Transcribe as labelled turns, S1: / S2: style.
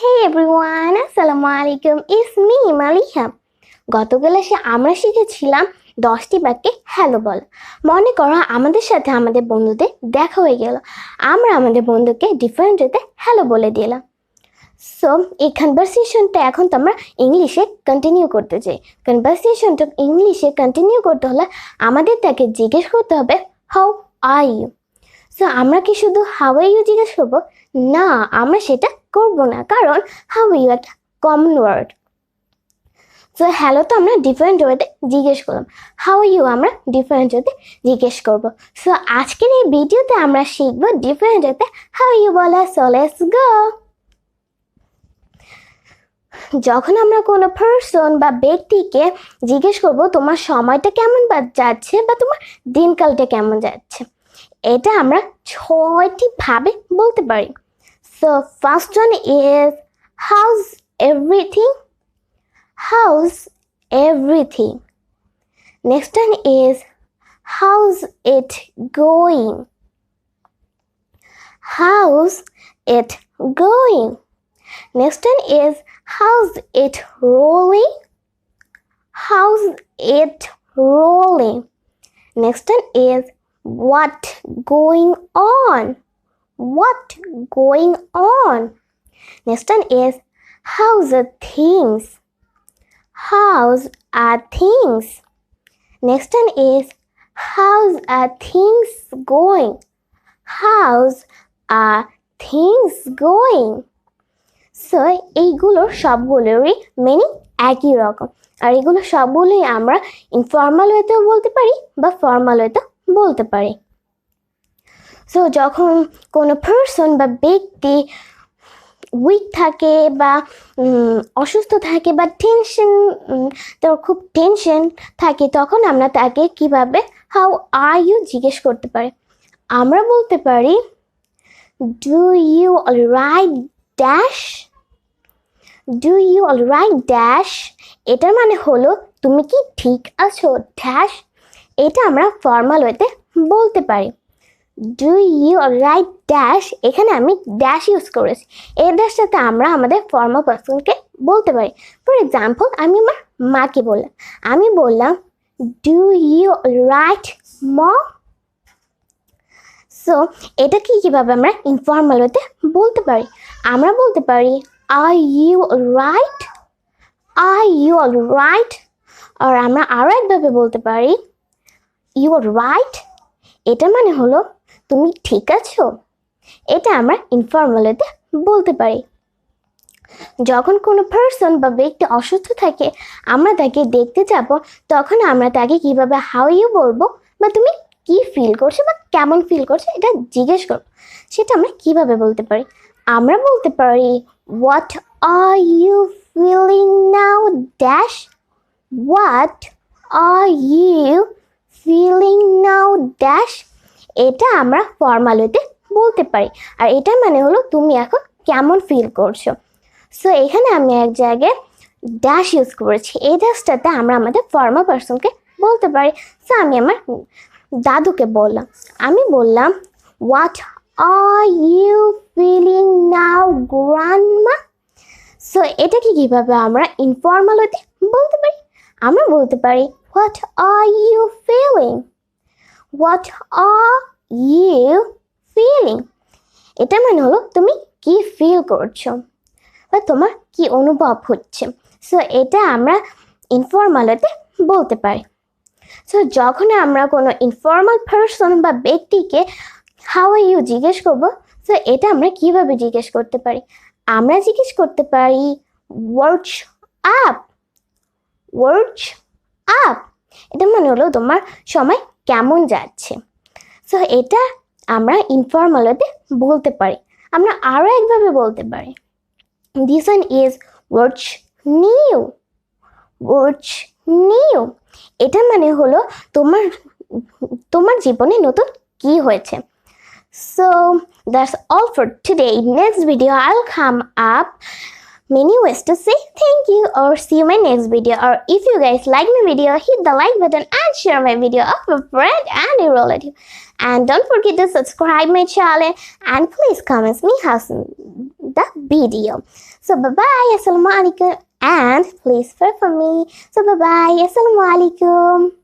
S1: Hey everyone, আসসালামু আলাইকুম, it's me Maliha. গত ক্লাসে আমরা শিখেছিলাম 10টি বাক্যে হ্যালো বল। মনে করো আমাদের সাথে আমাদের বন্ধুদের দেখা হয়ে গেল, আমরা আমাদের বন্ধুকে ডিফারেন্ট ওয়েতে হ্যালো বলে দিলাম। সো এই কনভারসেশনটা এখন তো আমরা ইংলিশে কন্টিনিউ করতে চাই। কনভারসেশনটা ইংলিশে কন্টিনিউ করতে হলে আমাদের তাকে জিজ্ঞেস করতে হবে হাউ আর ইউ। সো আমরা কি শুধু হাউ আর ইউ জিজ্ঞেস করবো? না, আমরা সেটা করব না, কারণ হাউ ইউ একটা কমন ওয়ার্ড। সো হ্যালো তো আমরা ডিফারেন্ট ওয়েতে জিজ্ঞেস করলাম, হাউ ইউ আমরা ডিফারেন্ট ওয়েতে জিজ্ঞেস করব। সো আজকের এই ভিডিওতে আমরা শিখবো ডিফারেন্ট ওয়েতে হাউ ইউ বলা। So let's go. যখন আমরা কোনো পার্সন বা ব্যক্তিকে জিজ্ঞেস করব তোমার সময়টা কেমন যাচ্ছে বা তোমার দিনকালটা কেমন যাচ্ছে, এটা আমরা 6টি ভাবে বলতে পারি। So first one is how's everything? How's everything? Next one is how's it going? How's it going? Next one is how's it rolling? How's it rolling? Next one is what going on? What going on? Next one is how's the things? How's are things? Next one is how's are things going? How's are things going? So এইগুলোর সবগুলোরই meaning একই রকম, আর এগুলো সবগুলোই আমরা informal ওয়েতেও বলতে পারি বা formal ওয়েতেও বলতে পারি। সো যখন কোনো পার্সন বা ব্যক্তি উইক থাকে বা অসুস্থ থাকে বা তার খুব টেনশন থাকে, তখন আমরা তাকে কিভাবে হাউ আর ইউ জিজ্ঞেস করতে পারি। আমরা বলতে পারি do you alright dash. Do you alright dash এটার মানে হলো তুমি কি ঠিক আছো ড্যাশ। এটা আমরা ফর্মাল ওয়েতে বলতে পারি। ডু ইউ অলরাইট ড্যাশ, এখানে আমি ড্যাশ ইউজ করেছি। এই ড্যাশটাতে আমরা আমাদের ফর্মাল পার্সনকে বলতে পারি। ফর এক্সাম্পল, আমি আমার মাকে বললাম, আমি বললাম do you alright mom. So এটা কিভাবে আমরা ইনফর্মাল ওয়েতে বলতে পারি? আমরা বলতে পারি are you alright? Are you alright? আর আমরা আরও একভাবে বলতে পারি ইউ অলরাইট, এটা মানে হলো তুমি ঠিক আছো। এটা আমরা ইনফর্মাল ওয়েতে বলতে পারি। যখন কোনো পার্সন বা ব্যক্তি অসুস্থ থাকে, আমরা তাকে দেখতে যাব, তখন আমরা তাকে কিভাবে হাউ ইউ বলবো বা তুমি কি ফিল করছো বা কেমন ফিল করছো এটা জিজ্ঞেস করবো, সেটা আমরা কিভাবে বলতে পারি? আমরা বলতে পারি what are you feeling now dash. What are you feeling now dash, এটা আমরা ফর্মাল ওয়েতে বলতে পারি, আর এটা মানে হলো তুমি এখন কেমন ফিল করছো। সো এখানে আমি এক জায়গায় ড্যাশ ইউজ করেছি। এই ড্যাশটাতে আমরা আমাদের ফর্মাল পার্সনকে বলতে পারি। সো আমি আমার দাদুকে বললাম, আমি বললাম what are you feeling now grandma. So এটাকে কিভাবে আমরা ইনফর্মাল ওয়েতে বলতে পারি? আমরা বলতে পারি what are you feeling? What are you feeling, এটা মানে হলো তুমি কি ফিল করছো বা তোমার কি অনুভব হচ্ছে। সো এটা আমরা ইনফর্মাল ওয়েতে বলতে পারি। সো যখন আমরা কোনো ইনফর্মাল পার্সন বা ব্যক্তিকে হাউ আর ইউ জিজ্ঞেস করবো, সো এটা আমরা কিভাবে জিজ্ঞেস করতে পারি? আমরা জিজ্ঞেস করতে পারি হোয়াটস আপ। হোয়াটস আপ, এটা মানে হলো তোমার সময় কেমন যাচ্ছে। সো এটা আমরা ইনফর্মাল ওয়েতে বলতে পারি। আমরা আরও একভাবে বলতে পারি this one is what's new. What's new, এটা মানে হলো তোমার জীবনে নতুন কি হয়েছে। So that's all for today. Next video I'll come up many ways to say thank you or see you my next video. Or if you guys like my video, hit the like button and share my video of a friend and a relative. And don't forget to subscribe my channel and please comment me how the video. So bye bye, assalamu alaikum, and please pray for me. So bye bye, assalamu alaikum.